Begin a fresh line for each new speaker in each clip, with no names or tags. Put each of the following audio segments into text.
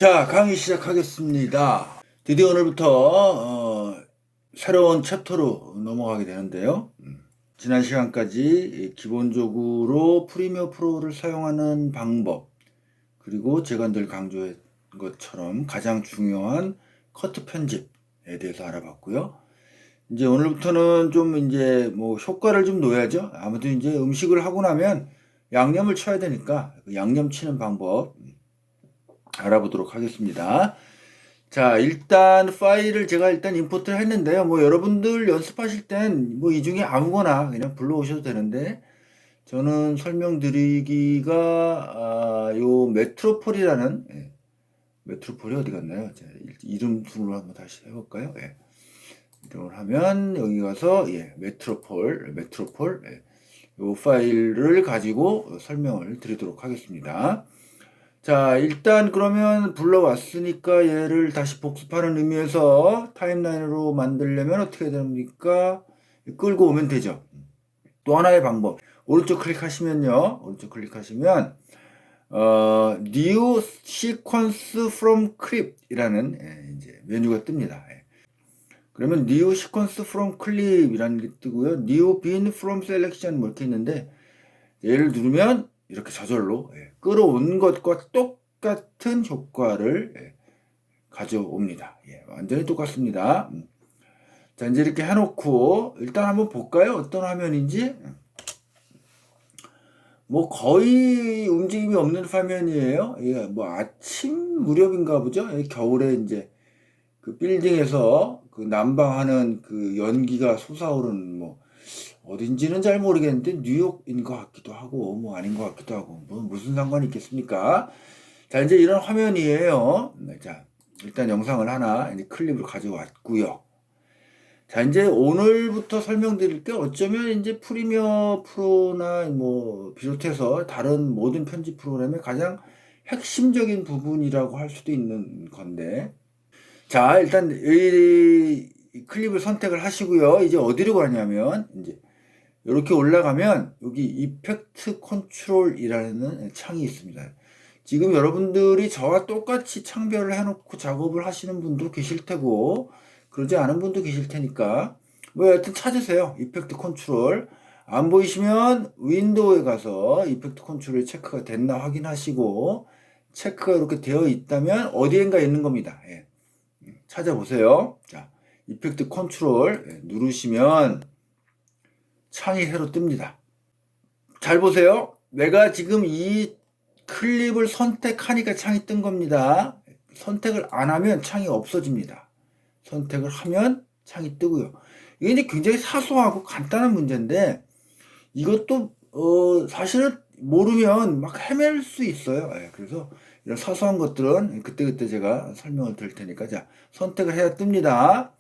자, 강의 시작하겠습니다. 드디어 오늘부터 새로운 챕터로 넘어가게 되는데요. 지난 시간까지 기본적으로 프리미어 프로를 사용하는 방법, 그리고 제가 늘 강조한 것처럼 가장 중요한 커트 편집에 대해서 알아봤고요. 이제 오늘부터는 좀 이제 뭐 효과를 좀 놓아야죠. 아무튼 이제 음식을 하고 나면 양념을 쳐야 되니까 그 양념 치는 방법 알아보도록 하겠습니다. 자, 일단 파일을 제가 일단 임포트를 했는데요. 뭐 여러분들 연습하실 땐 뭐 이 중에 아무거나 그냥 불러오셔도 되는데, 저는 설명드리기가 요 메트로폴이라는 메트로폴이 어디 갔나요? 자, 이름 순으로 한번 다시 해볼까요? 이름을 하면 여기 가서 메트로폴 요 파일을 가지고 설명을 드리도록 하겠습니다. 자, 일단 그러면 불러왔으니까 얘를 다시 복습하는 의미에서 타임라인으로 만들려면 어떻게 됩니까? 끌고 오면 되죠. 또 하나의 방법. 오른쪽 클릭하시면요. 오른쪽 클릭하시면 New Sequence from Clip 이라는 이제 메뉴가 뜹니다. 그러면 New Sequence from Clip 이라는 게 뜨고요. New Bin from Selection 뭐 이렇게 있는데, 얘를 누르면 이렇게 저절로 끌어온 것과 똑같은 효과를 가져옵니다. 완전히 똑같습니다. 자, 이제 이렇게 해놓고 일단 한번 볼까요? 어떤 화면인지. 뭐 거의 움직임이 없는 화면이에요. 뭐 아침 무렵인가 보죠. 겨울에 이제 그 빌딩에서 그 난방하는 그 연기가 솟아오르는, 뭐 어딘지는 잘 모르겠는데 뉴욕인 것 같기도 하고 뭐 아닌 것 같기도 하고, 뭐 무슨 상관이 있겠습니까? 자, 이제 이런 화면이에요. 자, 일단 영상을 하나 이제 클립으로 가져왔고요. 자, 이제 오늘부터 설명드릴 게 어쩌면 이제 프리미어 프로나 뭐 비롯해서 다른 모든 편집 프로그램의 가장 핵심적인 부분이라고 할 수도 있는 건데, 자, 일단 이 클립을 선택을 하시고요. 이제 어디로 가냐면 이제 이렇게 올라가면 여기 이펙트 컨트롤이라는 창이 있습니다. 지금 여러분들이 저와 똑같이 창별을 해놓고 작업을 하시는 분도 계실 테고, 그러지 않은 분도 계실 테니까 뭐 여하튼 찾으세요. 이펙트 컨트롤. 안 보이시면 윈도우에 가서 이펙트 컨트롤이 체크가 됐나 확인하시고, 체크가 이렇게 되어 있다면 어디엔가 있는 겁니다. 찾아보세요. 자, 이펙트 컨트롤 누르시면 창이 새로 뜹니다. 잘 보세요. 내가 지금 이 클립을 선택하니까 창이 뜬 겁니다. 선택을 안 하면 창이 없어집니다. 선택을 하면 창이 뜨고요. 이게 이제 굉장히 사소하고 간단한 문제인데, 이것도 사실은 모르면 막 헤맬 수 있어요. 그래서 이런 사소한 것들은 그때그때 제가 설명을 드릴 테니까, 자, 선택을 해야 뜹니다.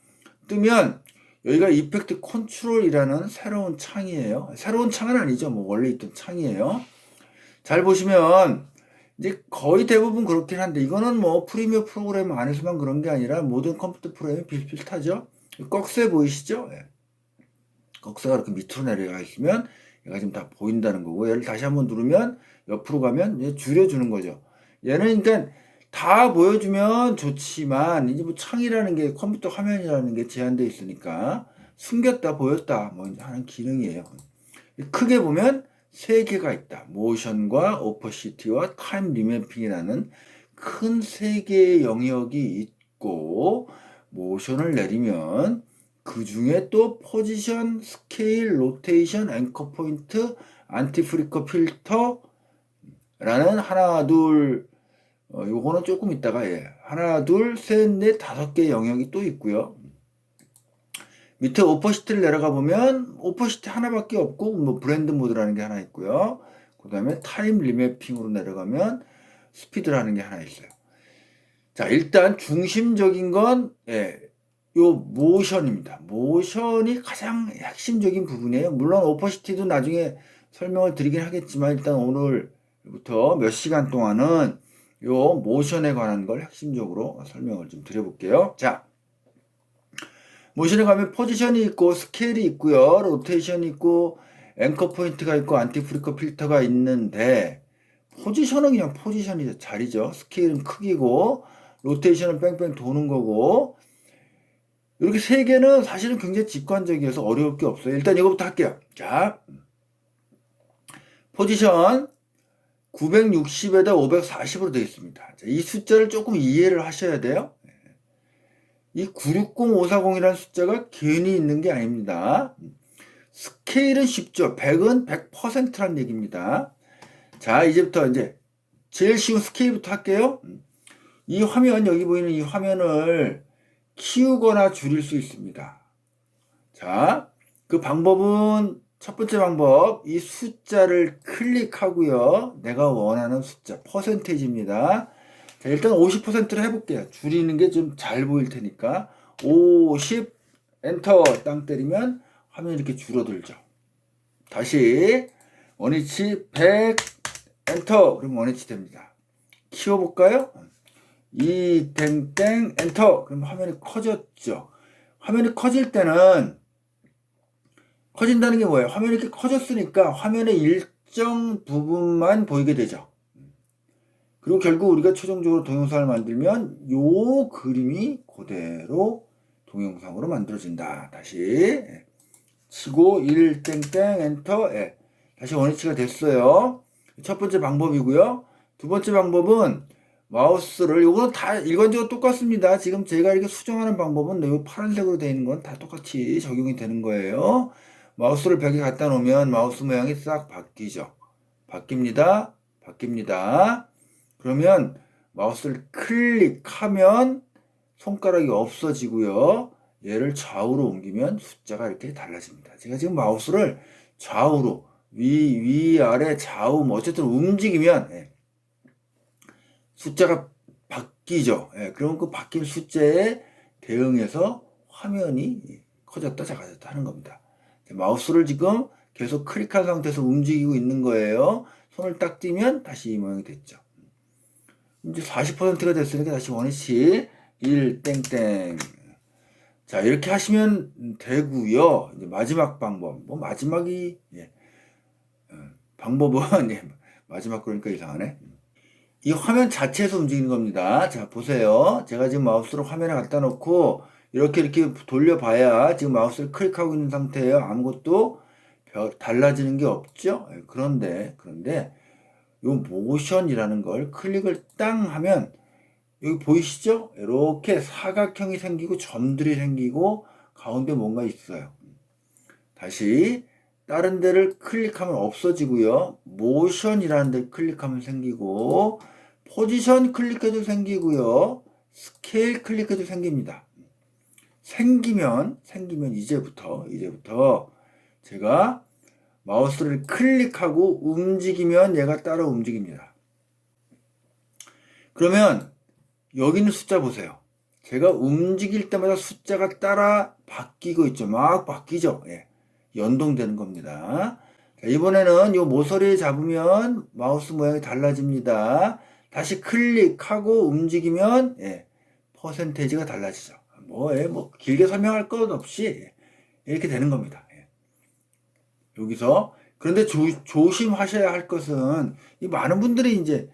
뜨면 여기가 이펙트 컨트롤이라는 새로운 창이에요. 새로운 창은 아니죠. 뭐 원래 있던 창이에요. 잘 보시면 이제 거의 대부분 그렇긴 한데, 이거는 뭐 프리미어 프로그램 안에서만 그런 게 아니라 모든 컴퓨터 프로그램이 비슷비슷하죠. 꺽쇠 보이시죠? 꺽쇠가 이렇게 밑으로 내려가 있으면 얘가 지금 다 보인다는 거고, 얘를 다시 한번 누르면 옆으로 가면 얘 줄여주는 거죠. 얘는 그러니까 다 보여주면 좋지만, 이제 뭐 창이라는 게, 컴퓨터 화면이라는 게 제한되어 있으니까 숨겼다 보였다 뭐 하는 기능이에요. 크게 보면 세 개가 있다. 모션과 오퍼시티와 타임 리매핑이라는 큰 세 개의 영역이 있고, 모션을 내리면 그 중에 또 포지션, 스케일, 로테이션, 앵커 포인트, 안티 프리커 필터라는 하나, 둘, 요거는 조금 있다가, 하나, 둘, 셋, 넷, 다섯 개 영역이 또 있고요. 밑에 오퍼시티를 내려가 보면 오퍼시티 하나밖에 없고, 뭐 브랜드 모드라는 게 하나 있고요. 그 다음에 타임 리매핑으로 내려가면 스피드라는 게 하나 있어요. 자, 일단 중심적인 건 요 모션입니다. 모션이 가장 핵심적인 부분이에요. 물론 오퍼시티도 나중에 설명을 드리긴 하겠지만, 일단 오늘부터 몇 시간 동안은 요 모션에 관한 걸 핵심적으로 설명을 좀 드려볼게요. 자, 모션에 가면 포지션이 있고 스케일이 있고요. 로테이션이 있고 앵커 포인트가 있고 안티 프리커 필터가 있는데, 포지션은 그냥 포지션이죠. 자리죠. 스케일은 크기고, 로테이션은 뺑뺑 도는 거고, 이렇게 세 개는 사실은 굉장히 직관적이어서 어려울 게 없어요. 일단 이거부터 할게요. 자, 포지션 960에다 540으로 되어 있습니다. 자, 이 숫자를 조금 이해를 하셔야 돼요. 이 960540이라는 숫자가 괜히 있는 게 아닙니다. 스케일은 쉽죠. 100은 100%란 얘기입니다. 자, 이제부터 이제 제일 쉬운 스케일부터 할게요. 이 화면, 여기 보이는 이 화면을 키우거나 줄일 수 있습니다. 자, 그 방법은 첫 번째 방법, 이 숫자를 클릭하고요. 내가 원하는 숫자, 퍼센테이지입니다. 자, 일단 50%로 해볼게요. 줄이는 게 좀 잘 보일 테니까. 50, 엔터 땅 때리면 화면이 이렇게 줄어들죠. 다시 원위치 100, 엔터 그러면 원위치 됩니다. 키워볼까요? 2, 땡땡, 엔터 그럼 화면이 커졌죠. 화면이 커질 때는 커진다는 게 뭐예요? 화면이 이렇게 커졌으니까 화면의 일정 부분만 보이게 되죠. 그리고 결국 우리가 최종적으로 동영상을 만들면 요 그림이 그대로 동영상으로 만들어진다. 다시 치고 1 땡땡 엔터 다시 원위치가 됐어요. 첫 번째 방법이고요. 두 번째 방법은 마우스를 요거는 다 일반적으로 똑같습니다. 지금 제가 이렇게 수정하는 방법은 요 파란색으로 되어 있는 건 다 똑같이 적용이 되는 거예요. 마우스를 벽에 갖다 놓으면 마우스 모양이 싹 바뀌죠. 바뀝니다. 바뀝니다. 그러면 마우스를 클릭하면 손가락이 없어지고요. 얘를 좌우로 옮기면 숫자가 이렇게 달라집니다. 제가 지금 마우스를 좌우로 위, 아래, 좌우 뭐 어쨌든 움직이면 숫자가 바뀌죠. 그럼 그 바뀐 숫자에 대응해서 화면이 커졌다 작아졌다 하는 겁니다. 마우스를 지금 계속 클릭한 상태에서 움직이고 있는 거예요. 손을 딱 띄면 다시 이 모양이 됐죠. 이제 40%가 됐으니까 다시 원위치 1 땡땡. 자, 이렇게 하시면 되고요. 이제 마지막 방법. 뭐 마지막이 방법은 마지막 그러니까 이상하네. 이 화면 자체에서 움직이는 겁니다. 자, 보세요. 제가 지금 마우스를 화면에 갖다 놓고 이렇게 돌려봐야 지금 마우스를 클릭하고 있는 상태예요. 아무것도 달라지는 게 없죠. 그런데 요 모션이라는 걸 클릭을 땅 하면 여기 보이시죠? 이렇게 사각형이 생기고 점들이 생기고 가운데 뭔가 있어요. 다시 다른 데를 클릭하면 없어지고요. 모션이라는 데를 클릭하면 생기고 포지션 클릭해도 생기고요. 스케일 클릭해도 생깁니다. 생기면 이제부터 제가 마우스를 클릭하고 움직이면 얘가 따라 움직입니다. 그러면 여기 있는 숫자 보세요. 제가 움직일 때마다 숫자가 따라 바뀌고 있죠. 막 바뀌죠. 연동되는 겁니다. 자, 이번에는 이 모서리 잡으면 마우스 모양이 달라집니다. 다시 클릭하고 움직이면 퍼센테이지가 달라지죠. 뭐 길게 설명할 것 없이 이렇게 되는 겁니다. 여기서 그런데 조심하셔야 할 것은 이 많은 분들이 이제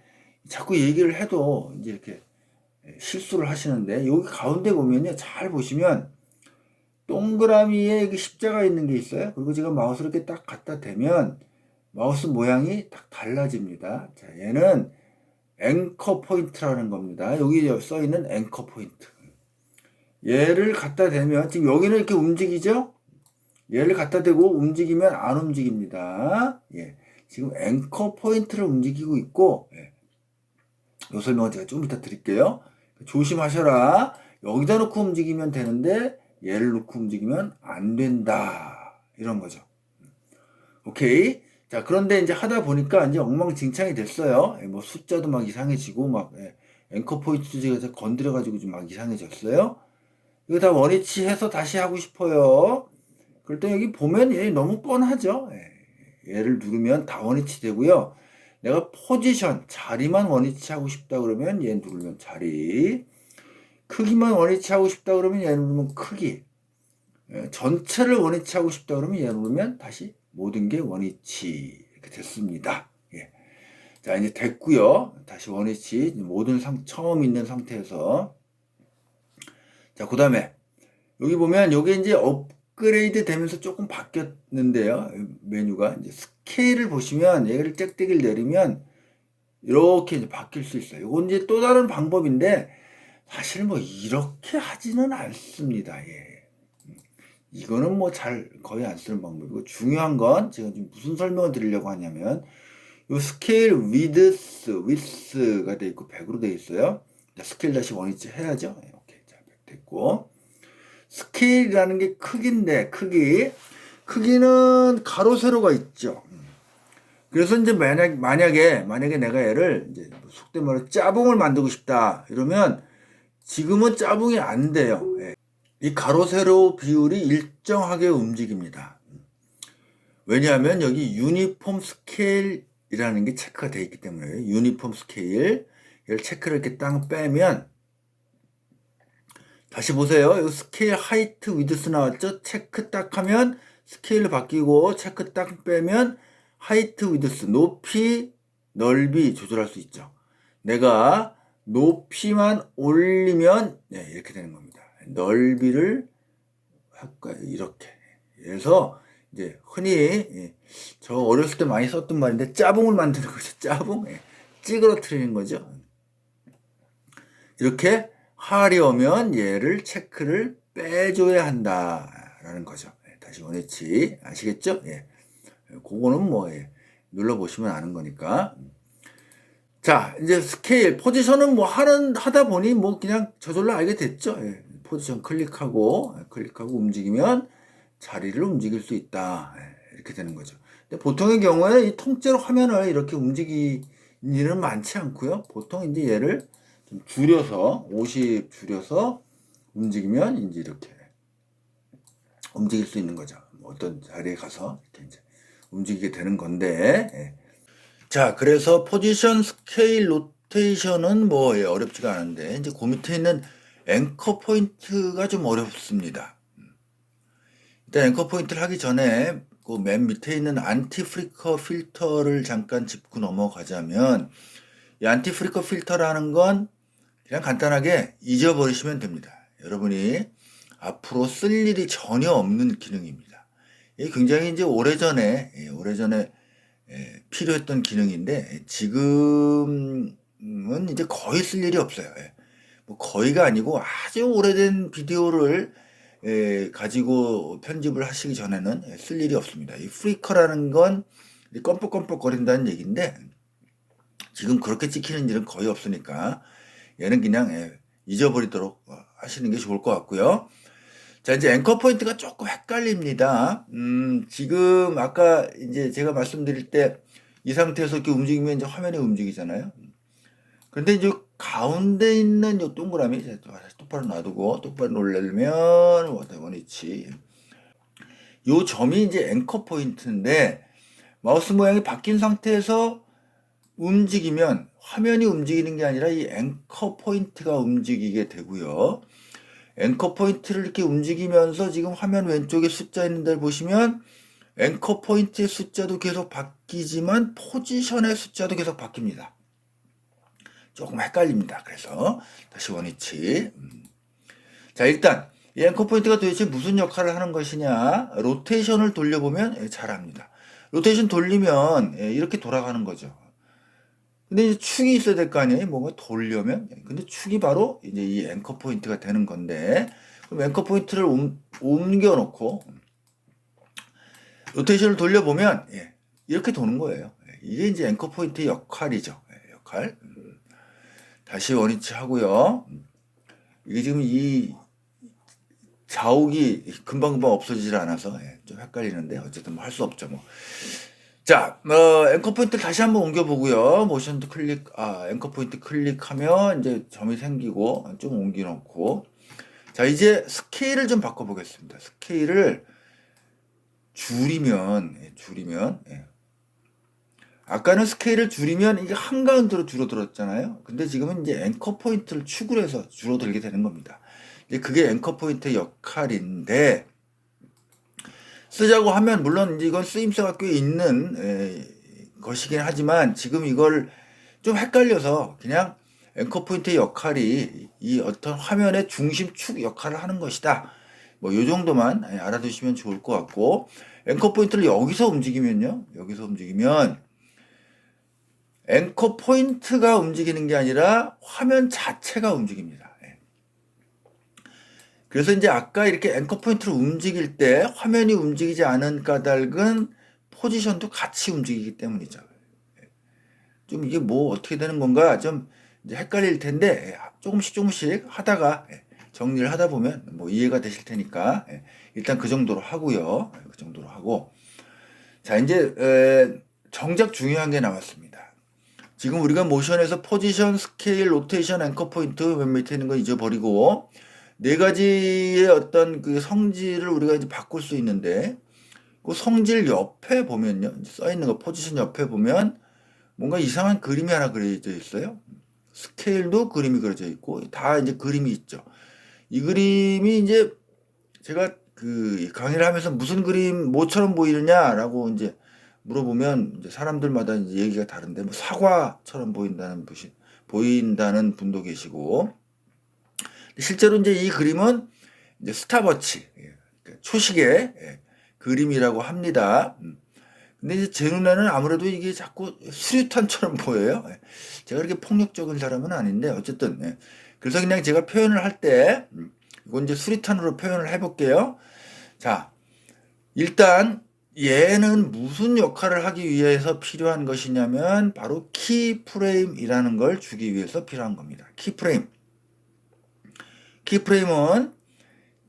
자꾸 얘기를 해도 이제 이렇게 실수를 하시는데 여기 가운데 보면요, 잘 보시면 동그라미에 이게 십자가 있는 게 있어요. 그리고 제가 마우스를 이렇게 딱 갖다 대면 마우스 모양이 딱 달라집니다. 자, 얘는 앵커 포인트라는 겁니다. 여기 써 있는 앵커 포인트. 얘를 갖다 대면 지금 여기는 이렇게 움직이죠? 얘를 갖다 대고 움직이면 안 움직입니다. 지금 앵커 포인트를 움직이고 있고, 이 설명은 제가 좀 이따 드릴게요. 조심하셔라. 여기다 놓고 움직이면 되는데 얘를 놓고 움직이면 안 된다. 이런 거죠. 오케이. 자, 그런데 이제 하다 보니까 이제 엉망진창이 됐어요. 뭐 숫자도 막 이상해지고 막 앵커 포인트도 제가 건드려가지고 좀 막 이상해졌어요. 이거 다 원위치 해서 다시 하고 싶어요. 그럴 때 여기 보면 얘 너무 뻔하죠. 얘를 누르면 다 원위치 되고요. 내가 포지션, 자리만 원위치 하고 싶다 그러면 얘 누르면 자리. 크기만 원위치 하고 싶다 그러면 얘 누르면 크기. 전체를 원위치 하고 싶다 그러면 얘 누르면 다시 모든 게 원위치. 이렇게 됐습니다. 자, 이제 됐고요. 다시 원위치 모든 처음 있는 상태에서. 자, 그 다음에 여기 보면 요게 이제 업그레이드 되면서 조금 바뀌었는데요. 메뉴가 이제 스케일을 보시면 얘를 짝대기를 내리면 이렇게 이제 바뀔 수 있어요. 이건 이제 또 다른 방법인데 사실 뭐 이렇게 하지는 않습니다. 예. 이거는 뭐 잘 거의 안 쓰는 방법이고, 중요한 건 제가 지금 무슨 설명을 드리려고 하냐면 요 스케일 width가 돼 있고 100으로 돼 있어요. 자, 스케일 다시 원위치 해야죠. 이렇게 자, 100 됐고, 스케일이라는 게 크기인데 크기는 가로 세로가 있죠. 그래서 이제 만약에 내가 얘를 이제 속된 말로 짜봉을 만들고 싶다 이러면 지금은 짜봉이 안 돼요. 예. 이 가로 세로 비율이 일정하게 움직입니다. 왜냐하면 여기 유니폼 스케일이라는 게 체크가 되어 있기 때문에, 유니폼 스케일 얘를 체크를 이렇게 딱 빼면, 다시 보세요. 이 스케일 하이트 위드스 나왔죠? 체크 딱 하면 스케일로 바뀌고, 체크 딱 빼면 하이트 위드스, 높이 넓이 조절할 수 있죠. 내가 높이만 올리면 네, 이렇게 되는 겁니다. 넓이를 할까요? 이렇게. 그래서 이제 흔히 저 어렸을 때 많이 썼던 말인데 짜봉을 만드는 거죠. 짜봉. 찌그러뜨리는 거죠. 이렇게 하려면 얘를 체크를 빼줘야 한다라는 거죠. 다시 원위치 아시겠죠? 예. 그거는 뭐 눌러보시면 아는 거니까. 자, 이제 스케일 포지션은 뭐 하다 보니 뭐 그냥 저절로 알게 됐죠. 예. 포지션 클릭하고 움직이면 자리를 움직일 수 있다. 예. 이렇게 되는 거죠. 근데 보통의 경우에 이 통째로 화면을 이렇게 움직이는 일은 많지 않고요. 보통 이제 얘를 좀 줄여서 50 줄여서 움직이면 이제 이렇게 움직일 수 있는 거죠. 어떤 자리에 가서 이렇게 이제 움직이게 되는 건데. 예. 자, 그래서 포지션, 스케일, 로테이션은 뭐 어렵지가 않은데 이제 그 밑에 있는 앵커 포인트가 좀 어렵습니다. 일단 앵커 포인트를 하기 전에 그 맨 밑에 있는 안티 프리커 필터를 잠깐 짚고 넘어가자면, 이 안티 프리커 필터라는 건 그냥 간단하게 잊어버리시면 됩니다. 여러분이 앞으로 쓸 일이 전혀 없는 기능입니다. 이게 굉장히 이제 오래전에 필요했던 기능인데 지금은 이제 거의 쓸 일이 없어요. 뭐 거의가 아니고 아주 오래된 비디오를 가지고 편집을 하시기 전에는 쓸 일이 없습니다. 이 프리커라는 건 껌뻑껌뻑 거린다는 얘기인데 지금 그렇게 찍히는 일은 거의 없으니까 얘는 그냥 잊어버리도록 하시는 게 좋을 것 같고요. 자, 이제 앵커 포인트가 조금 헷갈립니다. 지금 아까 이제 제가 말씀드릴 때 이 상태에서 이렇게 움직이면 이제 화면이 움직이잖아요. 근데 이제 가운데 있는 이 동그라미 똑바로 놔두고 똑바로 놀려면 원위치. 요 점이 이제 앵커 포인트인데 마우스 모양이 바뀐 상태에서 움직이면 화면이 움직이는 게 아니라 이 앵커 포인트가 움직이게 되고요. 앵커 포인트를 이렇게 움직이면서 지금 화면 왼쪽에 숫자 있는 데를 보시면 앵커 포인트의 숫자도 계속 바뀌지만 포지션의 숫자도 계속 바뀝니다. 조금 헷갈립니다. 그래서 다시 원위치. 자, 일단 이 앵커 포인트가 도대체 무슨 역할을 하는 것이냐, 로테이션을 돌려보면 잘합니다. 로테이션 돌리면 이렇게 돌아가는 거죠. 근데 이제 축이 있어야 될 거 아니에요? 뭔가 돌려면. 근데 축이 바로 이제 이 앵커 포인트가 되는 건데, 그럼 앵커 포인트를 옮겨 놓고 로테이션을 돌려보면 이렇게 도는 거예요. 이게 이제 앵커 포인트의 역할이죠. 역할. 다시 원위치 하고요. 이게 지금 이 자욱이 금방금방 없어지질 않아서 좀 헷갈리는데 어쨌든 뭐 할 수 없죠. 뭐. 자, 앵커 포인트를 다시 한번 옮겨보고요. 모션도 앵커 포인트 클릭하면 이제 점이 생기고 좀 옮겨놓고. 자, 이제 스케일을 좀 바꿔보겠습니다. 스케일을 줄이면. 아까는 스케일을 줄이면 이게 한가운데로 줄어들었잖아요. 근데 지금은 이제 앵커 포인트를 축을 해서 줄어들게 되는 겁니다. 이제 그게 앵커 포인트의 역할인데, 쓰자고 하면 물론 이제 이건 쓰임새가 꽤 있는 것이긴 하지만 지금 이걸 좀 헷갈려서 그냥 앵커 포인트의 역할이 이 어떤 화면의 중심축 역할을 하는 것이다. 뭐 요 정도만 알아두시면 좋을 것 같고, 앵커 포인트를 여기서 움직이면요. 여기서 움직이면 앵커 포인트가 움직이는 게 아니라 화면 자체가 움직입니다. 예. 그래서 이제 아까 이렇게 앵커 포인트를 움직일 때 화면이 움직이지 않은 까닭은 포지션도 같이 움직이기 때문이죠. 좀 이게 뭐 어떻게 되는 건가 좀 이제 헷갈릴 텐데, 조금씩 하다가 정리를 하다 보면 뭐 이해가 되실 테니까 일단 그 정도로 하고요. 그 정도로 하고, 자 이제 정작 중요한 게 나왔습니다. 지금 우리가 모션에서 포지션, 스케일, 로테이션, 앵커 포인트 맨 밑에 있는 거 잊어버리고 네 가지의 어떤 그 성질을 우리가 이제 바꿀 수 있는데, 그 성질 옆에 보면요, 써 있는 거 포지션 옆에 보면 뭔가 이상한 그림이 하나 그려져 있어요. 스케일도 그림이 그려져 있고 다 이제 그림이 있죠. 이 그림이 이제 제가 그 강의를 하면서 무슨 그림 뭐처럼 보이느냐라고 이제 물어보면 이제 사람들마다 이제 얘기가 다른데, 뭐 사과처럼 보인다는 분도 계시고, 실제로 이제 이 그림은 이제 스탑워치, 그러니까 초시계 그림이라고 합니다. 근데 이제 제 눈에는 아무래도 이게 자꾸 수류탄처럼 보여요. 제가 그렇게 폭력적인 사람은 아닌데 어쨌든 그래서 그냥 제가 표현을 할 때 이건 이제 수류탄으로 표현을 해볼게요. 자, 일단 얘는 무슨 역할을 하기 위해서 필요한 것이냐면 바로 키프레임이라는 걸 주기 위해서 필요한 겁니다. 키프레임. 키프레임은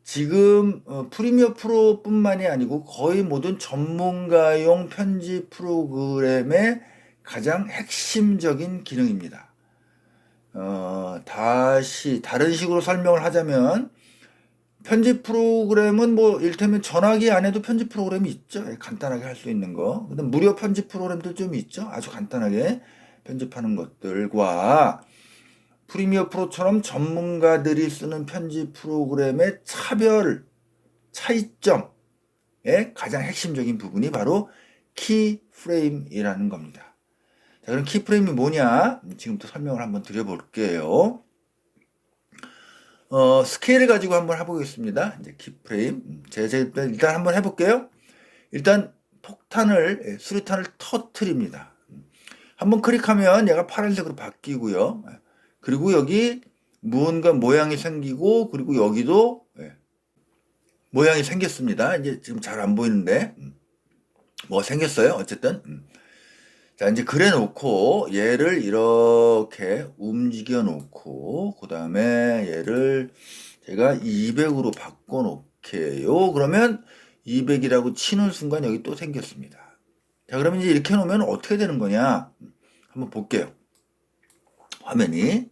지금 프리미어 프로뿐만이 아니고 거의 모든 전문가용 편집 프로그램의 가장 핵심적인 기능입니다. 다시 다른 식으로 설명을 하자면, 편집 프로그램은 뭐 일테면 전화기 안에도 편집 프로그램이 있죠. 간단하게 할 수 있는 거. 근데 무료 편집 프로그램들 좀 있죠. 아주 간단하게 편집하는 것들과 프리미어 프로처럼 전문가들이 쓰는 편집 프로그램의 차이점의 가장 핵심적인 부분이 바로 키프레임이라는 겁니다. 자, 그럼 키프레임이 뭐냐? 지금부터 설명을 한번 드려볼게요. 스케일을 가지고 한번 해보겠습니다. 이제 키프레임. 제가 일단 한번 해볼게요. 일단 수류탄을 터트립니다. 한번 클릭하면 얘가 파란색으로 바뀌고요. 그리고 여기 무언가 모양이 생기고, 그리고 여기도 모양이 생겼습니다. 이제 지금 잘 안 보이는데 뭐 생겼어요. 어쨌든 자 이제 그래 놓고 얘를 이렇게 움직여 놓고, 그 다음에 얘를 제가 200으로 바꿔 놓게요. 그러면 200이라고 치는 순간 여기 또 생겼습니다. 자, 그러면 이제 이렇게 놓으면 어떻게 되는 거냐 한번 볼게요. 화면이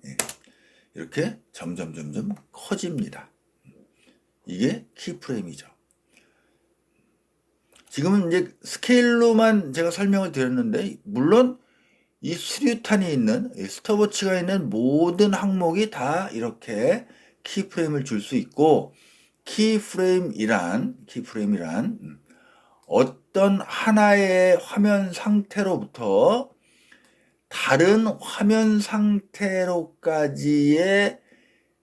이렇게 점점 커집니다. 이게 키프레임이죠. 지금은 이제 스케일로만 제가 설명을 드렸는데, 물론 이 수류탄이 있는, 스톱워치가 있는 모든 항목이 다 이렇게 키프레임을 줄 수 있고, 키프레임이란 어떤 하나의 화면 상태로부터 다른 화면 상태로까지의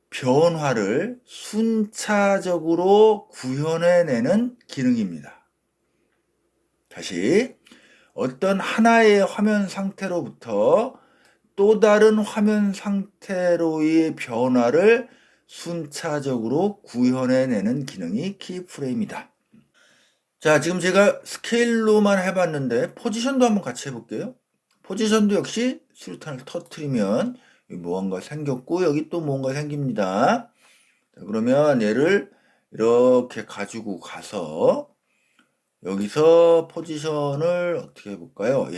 변화를 순차적으로 구현해내는 기능입니다. 다시, 어떤 하나의 화면 상태로부터 또 다른 화면 상태로의 변화를 순차적으로 구현해내는 기능이 키프레임이다. 자, 지금 제가 스케일로만 해봤는데 포지션도 한번 같이 해볼게요. 포지션도 역시 수류탄을 터트리면 무언가 생겼고 여기 또 뭔가 생깁니다. 자, 그러면 얘를 이렇게 가지고 가서 여기서 포지션을 어떻게 해볼까요?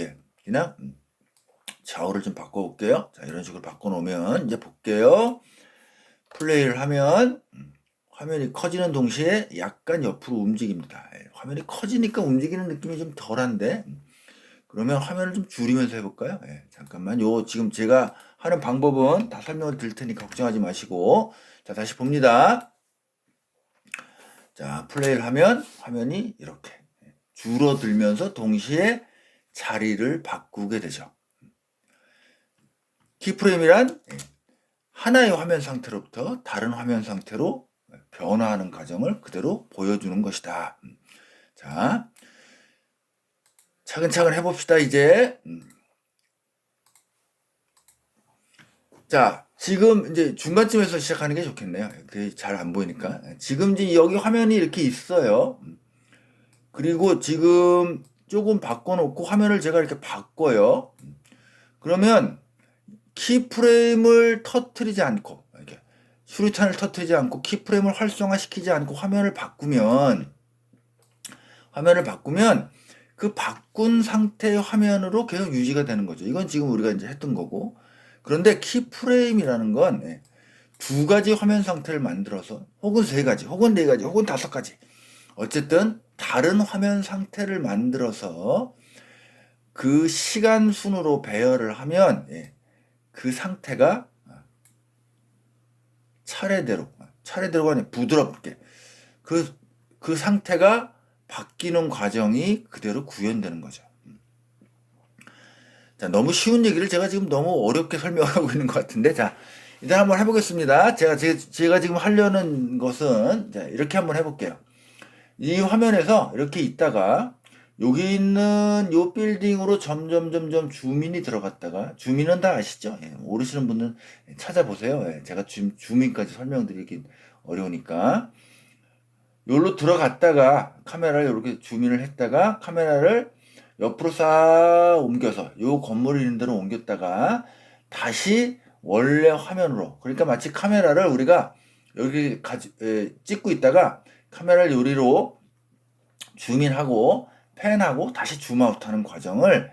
그냥 좌우를 좀 바꿔볼게요. 자, 이런 식으로 바꿔놓으면 이제 볼게요. 플레이를 하면 화면이 커지는 동시에 약간 옆으로 움직입니다. 화면이 커지니까 움직이는 느낌이 좀 덜한데, 그러면 화면을 좀 줄이면서 해볼까요? 잠깐만. 지금 제가 하는 방법은 다 설명을 드릴 테니까 걱정하지 마시고. 자, 다시 봅니다. 자, 플레이를 하면 화면이 이렇게 줄어들면서 동시에 자리를 바꾸게 되죠. 키프레임이란 하나의 화면 상태로부터 다른 화면 상태로 변화하는 과정을 그대로 보여주는 것이다. 자, 차근차근 해봅시다, 이제. 자, 지금 이제 중간쯤에서 시작하는 게 좋겠네요. 그게 잘 안 보이니까. 지금 이제 여기 화면이 이렇게 있어요. 그리고 지금 조금 바꿔놓고 화면을 제가 이렇게 바꿔요. 그러면 키프레임을 터트리지 않고, 이렇게 수류탄을 터트리지 않고 키프레임을 활성화시키지 않고 화면을 바꾸면 그 바꾼 상태의 화면으로 계속 유지가 되는 거죠. 이건 지금 우리가 이제 했던 거고. 그런데 키프레임이라는 건 두 가지 화면 상태를 만들어서 혹은 세 가지, 혹은 네 가지, 혹은 다섯 가지, 어쨌든 다른 화면 상태를 만들어서 그 시간 순으로 배열을 하면 그 상태가 차례대로가 아니라 부드럽게 그 상태가 바뀌는 과정이 그대로 구현되는 거죠. 자, 너무 쉬운 얘기를 제가 지금 너무 어렵게 설명하고 있는 것 같은데, 자, 일단 한번 해보겠습니다. 제가 지금 하려는 것은, 자, 이렇게 한번 해볼게요. 이 화면에서 이렇게 있다가, 여기 있는 요 빌딩으로 점점 주민이 들어갔다가, 주민은 다 아시죠? 모르시는 분은 찾아보세요. 제가 지금 주민까지 설명드리기 어려우니까. 여기로 들어갔다가, 카메라를 이렇게 주민을 했다가, 카메라를 옆으로 싹 옮겨서 요 건물 있는 데로 옮겼다가 다시 원래 화면으로, 그러니까 마치 카메라를 우리가 여기 찍고 있다가 카메라를 요리로 줌인하고 팬하고 다시 줌아웃하는 과정을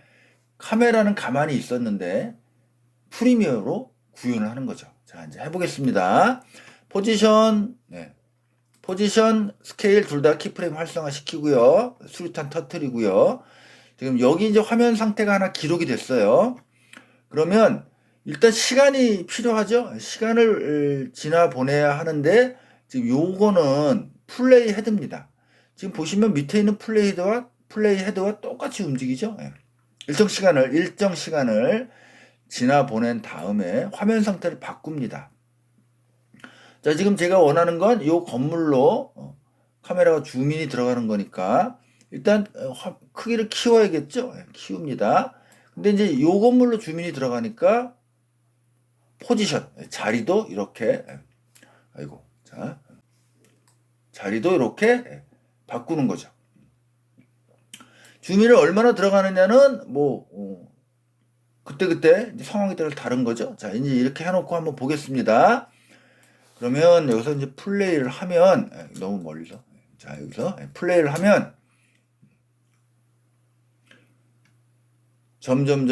카메라는 가만히 있었는데 프리미어로 구현을 하는 거죠. 자, 이제 해보겠습니다. 포지션, 스케일 둘 다 키프레임 활성화 시키고요. 수류탄 터트리고요. 지금 여기 이제 화면 상태가 하나 기록이 됐어요. 그러면 일단 시간이 필요하죠. 시간을 지나 보내야 하는데 지금 요거는 플레이 헤드입니다. 지금 보시면 밑에 있는 플레이 헤드와 똑같이 움직이죠. 일정 시간을 지나 보낸 다음에 화면 상태를 바꿉니다. 자, 지금 제가 원하는 건 요 건물로 카메라가 줌인이 들어가는 거니까 일단 크기를 키워야겠죠. 키웁니다. 근데 이제 요 건물로 줌인이 들어가니까 포지션, 자리도 이렇게 자리도 이렇게 바꾸는 거죠. 줌인을 얼마나 들어가느냐는 그때 이제 상황에 따라 다른 거죠. 자, 이제 이렇게 해놓고 한번 보겠습니다. 그러면 여기서 이제 플레이를 하면 너무 멀리서, 자, 여기서 플레이를 하면 점점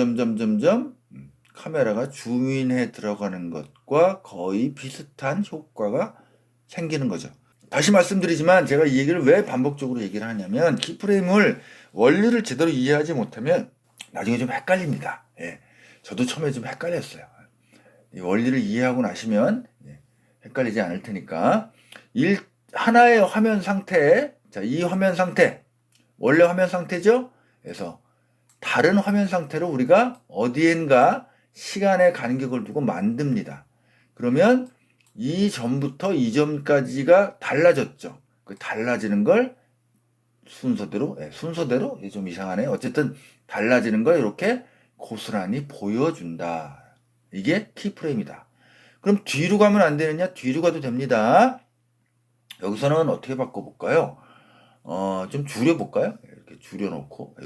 카메라가 줌인해 들어가는 것과 거의 비슷한 효과가 생기는 거죠. 다시 말씀드리지만 제가 이 얘기를 왜 반복적으로 얘기를 하냐면 키프레임을 원리를 제대로 이해하지 못하면 나중에 좀 헷갈립니다. 저도 처음에 좀 헷갈렸어요. 이 원리를 이해하고 나시면 헷갈리지 않을 테니까 하나의 화면 상태, 자, 이 화면 상태 원래 화면 상태죠. 그래서 다른 화면 상태로 우리가 어디엔가 시간의 간격을 두고 만듭니다. 그러면 이 점부터 이 점까지가 달라졌죠. 그 달라지는 걸 순서대로 좀 이상하네. 어쨌든 달라지는 걸 이렇게 고스란히 보여준다. 이게 키프레임이다. 그럼 뒤로 가면 안 되느냐? 뒤로 가도 됩니다. 여기서는 어떻게 바꿔볼까요? 좀 줄여볼까요? 이렇게 줄여놓고,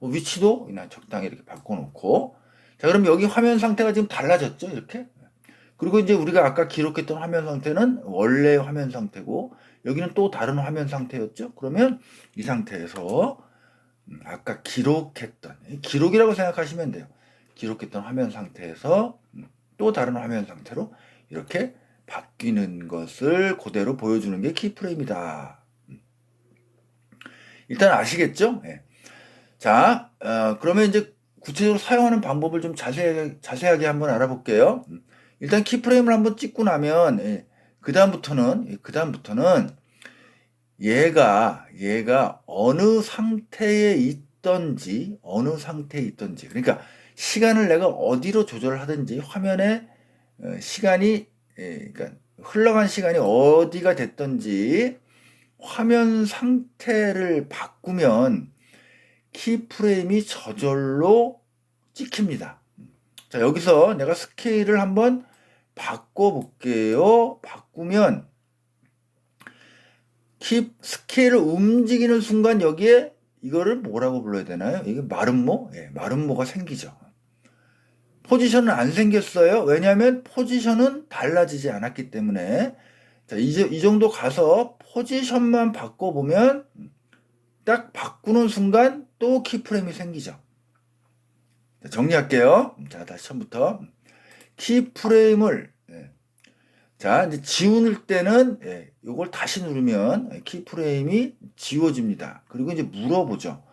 위치도 그냥 적당히 이렇게 바꿔놓고. 자, 그럼 여기 화면 상태가 지금 달라졌죠? 이렇게. 그리고 이제 우리가 아까 기록했던 화면 상태는 원래 화면 상태고, 여기는 또 다른 화면 상태였죠? 그러면 이 상태에서 아까 기록이라고 생각하시면 돼요. 기록했던 화면 상태에서 또 다른 화면 상태로 이렇게 바뀌는 것을 그대로 보여주는 게 키프레임이다. 일단 아시겠죠? 자, 그러면 이제 구체적으로 사용하는 방법을 좀 자세하게 한번 알아볼게요. 일단 키프레임을 한번 찍고 나면 그 다음부터는 얘가 어느 상태에 있던지 어느 상태에 있던지, 그러니까 시간을 내가 어디로 조절하든지 화면에 시간이 그러니까 흘러간 시간이 어디가 됐던지 화면 상태를 바꾸면 키프레임이 저절로 찍힙니다. 자, 여기서 내가 스케일을 한번 바꿔볼게요. 바꾸면 스케일을 움직이는 순간 여기에 이거를 뭐라고 불러야 되나요? 이게 마름모? 예, 마름모가 생기죠. 포지션은 안 생겼어요. 왜냐하면 포지션은 달라지지 않았기 때문에. 자, 이 정도 가서 포지션만 바꿔보면 딱 바꾸는 순간 또 키프레임이 생기죠. 자, 정리할게요. 자, 다시 처음부터. 키프레임을 자, 이제 지울 때는 요걸 다시 누르면 키프레임이 지워집니다. 그리고 이제 물어보죠.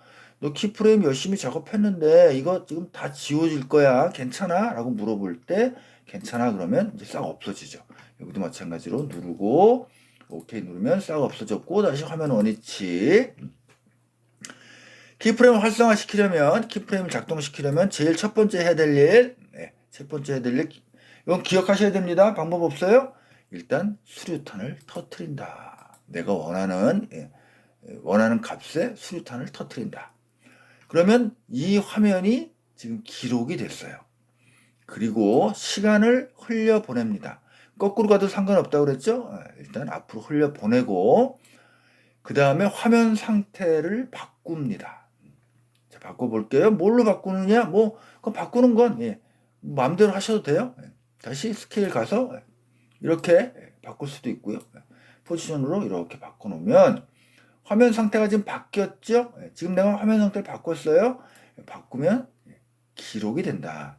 너 키프레임 열심히 작업했는데 이거 지금 다 지워질 거야. 괜찮아? 라고 물어볼 때 괜찮아 그러면 이제 싹 없어지죠. 여기도 마찬가지로 누르고 오케이 누르면 싹 없어졌고 다시 화면 원위치. 키프레임을 활성화시키려면 키프레임을 작동시키려면 제일 첫 번째 해야 될 일, 첫 번째 해야 될 일, 이건 기억하셔야 됩니다. 방법 없어요. 일단 수류탄을 터트린다. 내가 원하는 값에 수류탄을 터트린다. 그러면 이 화면이 지금 기록이 됐어요. 그리고 시간을 흘려보냅니다. 거꾸로 가도 상관없다고 그랬죠? 일단 앞으로 흘려보내고 그 다음에 화면 상태를 바꿉니다. 자, 바꿔볼게요. 뭘로 바꾸느냐? 그거 바꾸는 건 마음대로 하셔도 돼요. 다시 스케일 가서 이렇게 바꿀 수도 있고요. 포지션으로 이렇게 바꿔놓으면 화면 상태가 지금 바뀌었죠? 지금 내가 화면 상태를 바꿨어요. 바꾸면 기록이 된다.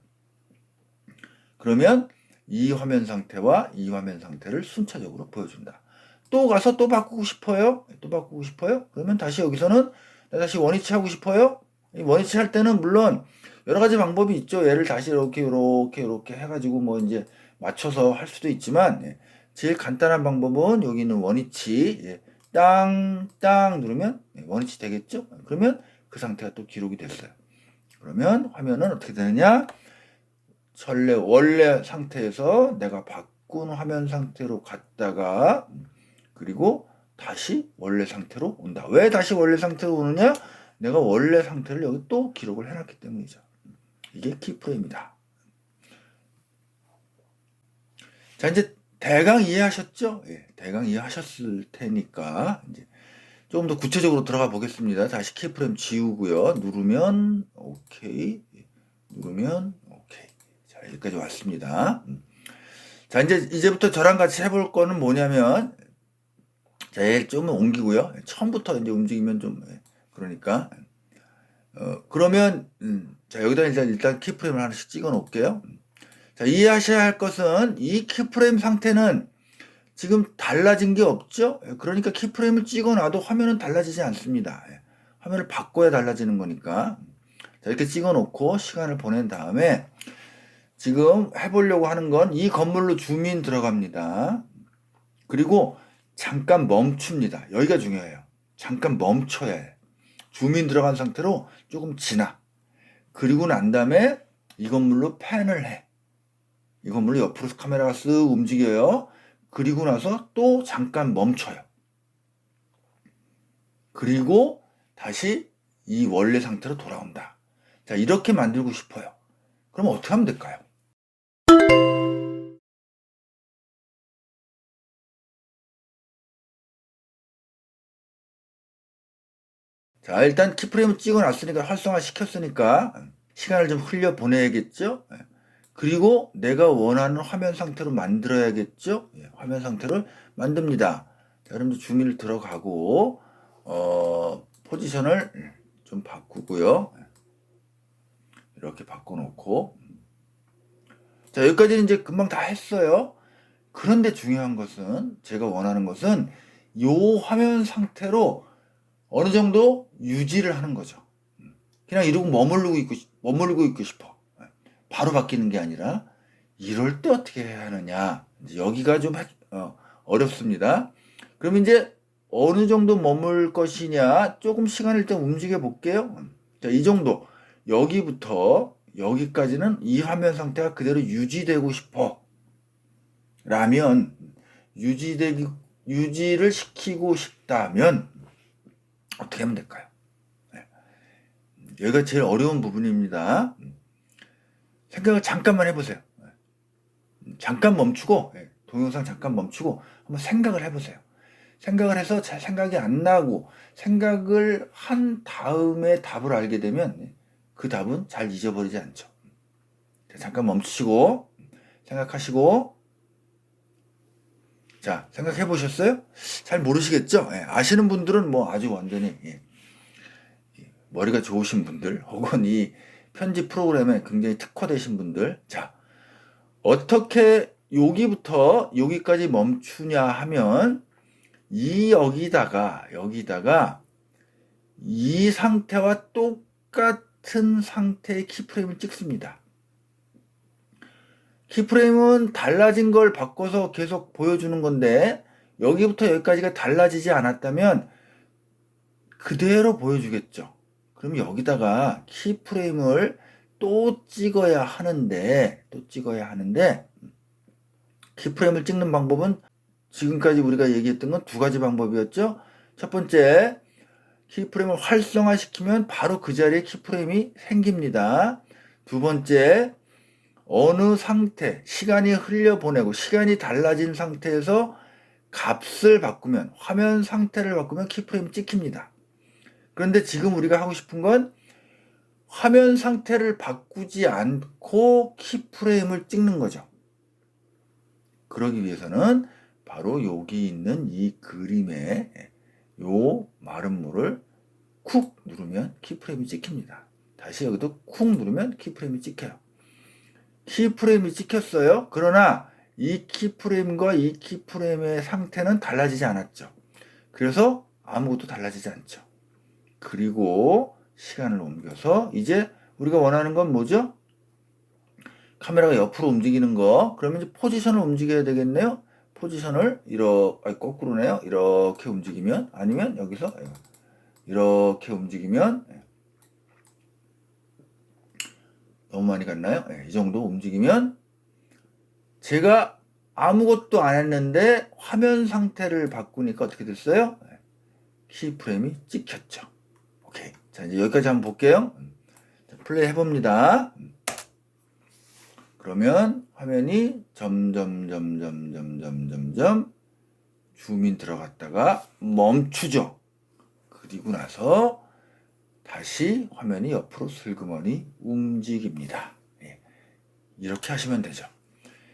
그러면 이 화면 상태와 이 화면 상태를 순차적으로 보여준다. 또 가서 또 바꾸고 싶어요? 또 바꾸고 싶어요? 그러면 다시 여기서는 다시 원위치 하고 싶어요? 원위치 할 때는 물론 여러 가지 방법이 있죠. 얘를 다시 이렇게 해가지고 이제 맞춰서 할 수도 있지만 제일 간단한 방법은 여기 있는 원위치 땅 누르면 원위치 되겠죠? 그러면 그 상태가 또 기록이 됐어요. 그러면 화면은 어떻게 되느냐? 원래 상태에서 내가 바꾼 화면 상태로 갔다가 그리고 다시 원래 상태로 온다. 왜 다시 원래 상태로 오느냐? 내가 원래 상태를 여기 또 기록을 해놨기 때문이죠. 이게 키프레임이다. 자, 이제 대강 이해하셨죠? 대강 이해하셨을 테니까 이제 조금 더 구체적으로 들어가 보겠습니다. 다시 키프레임 지우고요. 누르면 오케이, 누르면 오케이. 자, 여기까지 왔습니다. 자, 이제부터 저랑 같이 해볼 거는 뭐냐면, 자, 얘를 좀 옮기고요. 처음부터 이제 움직이면 좀 그러니까 그러면 자, 여기다 일단 키프레임을 하나씩 찍어 놓을게요. 자, 이해하셔야 할 것은 이 키프레임 상태는 지금 달라진 게 없죠? 그러니까 키프레임을 찍어 놔도 화면은 달라지지 않습니다. 화면을 바꿔야 달라지는 거니까. 자, 이렇게 찍어 놓고 시간을 보낸 다음에 지금 해보려고 하는 건 이 건물로 줌인 들어갑니다. 그리고 잠깐 멈춥니다. 여기가 중요해요. 잠깐 멈춰야 해요. 줌인 들어간 상태로 조금 지나. 그리고 난 다음에 이 건물로 팬을 해. 이 건물로 옆으로 카메라가 쓱 움직여요. 그리고 나서 또 잠깐 멈춰요. 그리고 다시 이 원래 상태로 돌아온다. 자, 이렇게 만들고 싶어요. 그럼 어떻게 하면 될까요? 자, 일단 키프레임을 찍어놨으니까 활성화 시켰으니까 시간을 좀 흘려 보내야겠죠. 그리고 내가 원하는 화면 상태로 만들어야겠죠. 화면 상태를 만듭니다. 자, 그럼 줌을 들어가고 포지션을 좀 바꾸고요. 이렇게 바꿔놓고 자, 여기까지는 이제 금방 다 했어요. 그런데 중요한 것은 제가 원하는 것은 이 화면 상태로 어느 정도 유지를 하는 거죠. 그냥 이러고 머무르고 있고 싶어. 바로 바뀌는 게 아니라 이럴 때 어떻게 해야 하느냐. 이제 여기가 좀 어렵습니다. 그럼 이제 어느 정도 머물 것이냐 조금 시간을 일단 움직여 볼게요. 자, 이 정도. 여기부터 여기까지는 이 화면 상태가 그대로 유지되고 싶어. 라면, 유지를 시키고 싶다면, 어떻게 하면 될까요? 네. 여기가 제일 어려운 부분입니다. 생각을 잠깐만 해보세요. 잠깐 멈추고, 동영상 잠깐 멈추고, 한번 생각을 해보세요. 생각을 해서 잘 생각이 안 나고, 생각을 한 다음에 답을 알게 되면, 그 답은 잘 잊어버리지 않죠. 잠깐 멈추시고, 생각하시고, 자, 생각해 보셨어요? 잘 모르시겠죠? 아시는 분들은 뭐 아주 완전히, 머리가 좋으신 분들, 혹은 이 편집 프로그램에 굉장히 특화되신 분들, 자, 어떻게 여기부터 여기까지 멈추냐 하면, 여기다가 이 상태와 똑같은 상태의 키프레임을 찍습니다. 키프레임은 달라진 걸 바꿔서 계속 보여주는 건데, 여기부터 여기까지가 달라지지 않았다면 그대로 보여주겠죠. 그럼 여기다가 키프레임을 또 찍어야 하는데 키프레임을 찍는 방법은 지금까지 우리가 얘기했던 건 두 가지 방법이었죠. 첫 번째, 키프레임을 활성화시키면 바로 그 자리에 키프레임이 생깁니다. 두 번째, 어느 상태, 시간이 흘려보내고 시간이 달라진 상태에서 값을 바꾸면, 화면 상태를 바꾸면 키프레임이 찍힙니다. 그런데 지금 우리가 하고 싶은 건 화면 상태를 바꾸지 않고 키프레임을 찍는 거죠. 그러기 위해서는 바로 여기 있는 이 그림에 요 마름모를 쿡 누르면 키프레임이 찍힙니다. 다시 여기도 쿡 누르면 키프레임이 찍혀요. 키프레임이 찍혔어요. 그러나 이 키프레임과 이 키프레임의 상태는 달라지지 않았죠. 그래서 아무것도 달라지지 않죠. 그리고 시간을 옮겨서 이제 우리가 원하는 건 뭐죠? 카메라가 옆으로 움직이는 거. 그러면 이제 포지션을 움직여야 되겠네요. 포지션을 이렇게 거꾸로네요. 이렇게 움직이면, 아니면 여기서 이렇게 움직이면, 너무 많이 갔나요? 이 정도 움직이면 제가 아무것도 안 했는데 화면 상태를 바꾸니까 어떻게 됐어요? 키프레임이 찍혔죠. 오케이. 자, 이제 여기까지 한번 볼게요. 자, 플레이 해봅니다. 그러면 화면이 점점 줌인 들어갔다가 멈추죠. 그리고 나서 다시 화면이 옆으로 슬그머니 움직입니다. 이렇게 하시면 되죠.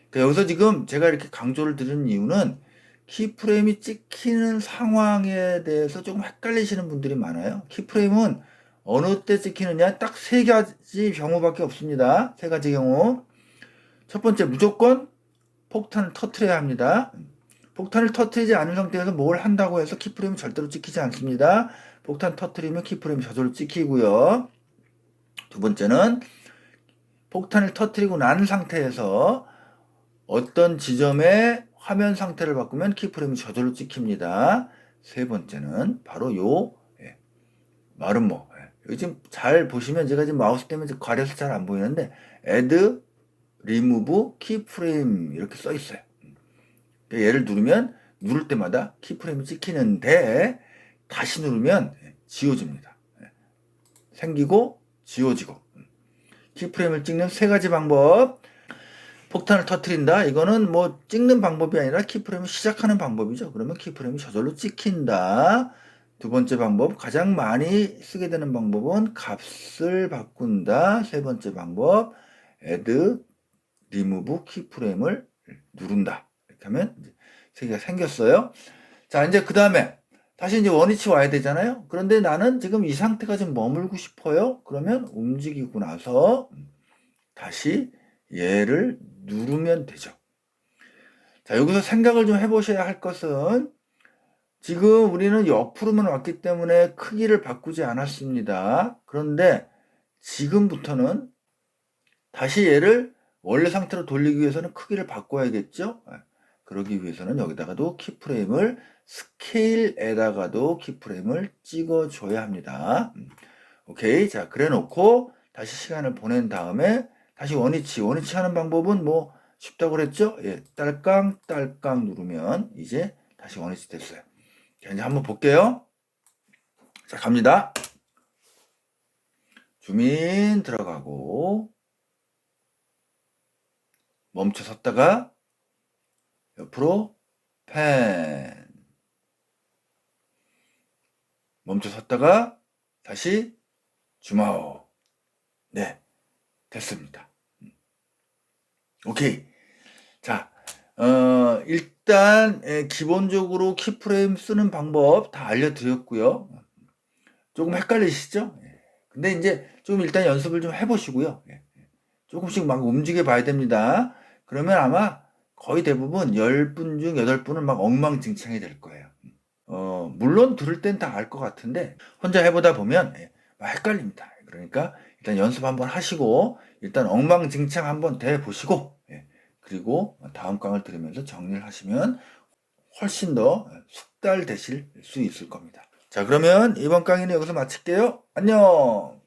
그러니까 여기서 지금 제가 이렇게 강조를 드리는 이유는 키프레임이 찍히는 상황에 대해서 조금 헷갈리시는 분들이 많아요. 키프레임은 어느 때 찍히느냐 딱 세 가지 경우밖에 없습니다. 세 가지 경우. 첫 번째, 무조건 폭탄을 터트려야 합니다. 폭탄을 터트리지 않은 상태에서 뭘 한다고 해서 키프레임이 절대로 찍히지 않습니다. 폭탄 터트리면 키프레임이 저절로 찍히고요. 두 번째는 폭탄을 터트리고 난 상태에서 어떤 지점에 화면 상태를 바꾸면 키프레임이 저절로 찍힙니다. 세 번째는 바로 요 마름모. 여기 지금 잘 보시면 제가 지금 마우스 때문에 가려서 잘 안 보이는데 add, remove, keyframe 이렇게 써 있어요. 얘를 누르면 누를 때마다 키프레임이 찍히는데 다시 누르면 지워집니다. 생기고 지워지고. 키프레임을 찍는 세 가지 방법. 폭탄을 터트린다. 이거는 뭐 찍는 방법이 아니라 키프레임을 시작하는 방법이죠. 그러면 키프레임이 저절로 찍힌다. 두 번째 방법, 가장 많이 쓰게 되는 방법은 값을 바꾼다. 세 번째 방법, add, remove, 키프레임을 누른다. 이렇게 하면 세 개가 생겼어요. 자, 이제 그 다음에 다시 이제 원위치 와야 되잖아요. 그런데 나는 지금 이 상태가 좀 머물고 싶어요. 그러면 움직이고 나서 다시 얘를 누르면 되죠. 자, 여기서 생각을 좀 해보셔야 할 것은 지금 우리는 옆으로만 왔기 때문에 크기를 바꾸지 않았습니다. 그런데 지금부터는 다시 얘를 원래 상태로 돌리기 위해서는 크기를 바꿔야겠죠. 그러기 위해서는 여기다가도 키프레임을 스케일에다가도 키프레임을 찍어줘야 합니다. 오케이. 자, 그래 놓고 다시 시간을 보낸 다음에 다시 원위치 하는 방법은 뭐 쉽다고 그랬죠? 예, 딸깡 누르면 이제 다시 원위치 됐어요. 자, 이제 한번 볼게요. 자, 갑니다. 주민 들어가고 멈춰 섰다가 옆으로 펜 멈춰 섰다가 다시 줌아웃. 네, 됐습니다. 오케이. 자, 일단 기본적으로 키프레임 쓰는 방법 다 알려드렸고요. 조금 헷갈리시죠? 예. 근데 이제 좀 일단 연습을 좀 해보시고요. 예. 조금씩 막 움직여 봐야 됩니다. 그러면 아마 거의 대부분 10분 중 8분은 막 엉망진창이 될 거예요. 물론 들을 땐 다 알 것 같은데 혼자 해보다 보면 막 헷갈립니다. 그러니까 일단 연습 한번 하시고 일단 엉망진창 한번 돼 보시고 그리고 다음 강을 들으면서 정리를 하시면 훨씬 더 숙달되실 수 있을 겁니다. 자, 그러면 이번 강의는 여기서 마칠게요. 안녕!